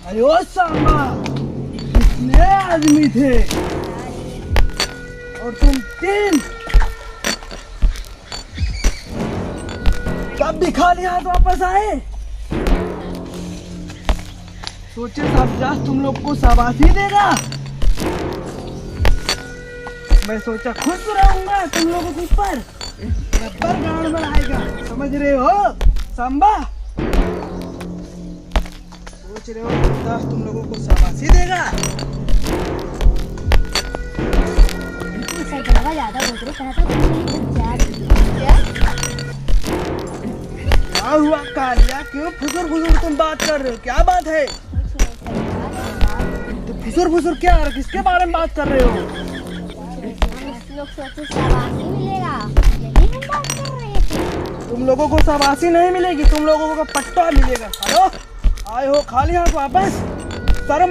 अयो सांबा, कितने आदमी थे और तुम 3। कब भी खाली हाथ वापस आए? सोचे सब तुम लोग को शाबाशी देगा। मैं सोचा खुश रहूंगा तुम लोगों के ऊपर, रबर गांड में आएगा। समझ रहे हो सांबा? सोच रहे हो तुम लोगों को शाबाशी देगा। ज्यादा बोल रहे कहता क्या हुआ कालिया? क्यों फुसुर तुम बात कर रहे हो? क्या बात है? तो फुसुर क्या? किसके बारे में बात कर रहे हो? लोग सोचे शाबाशी मिलेगा, यही हम बात कर रहे थे। तुम लोगों को शाबाशी नहीं मिलेगी, तुम लोगों को पट्टा मिलेगा। हेलो, आए हो खाली हाथ वापस? शर्म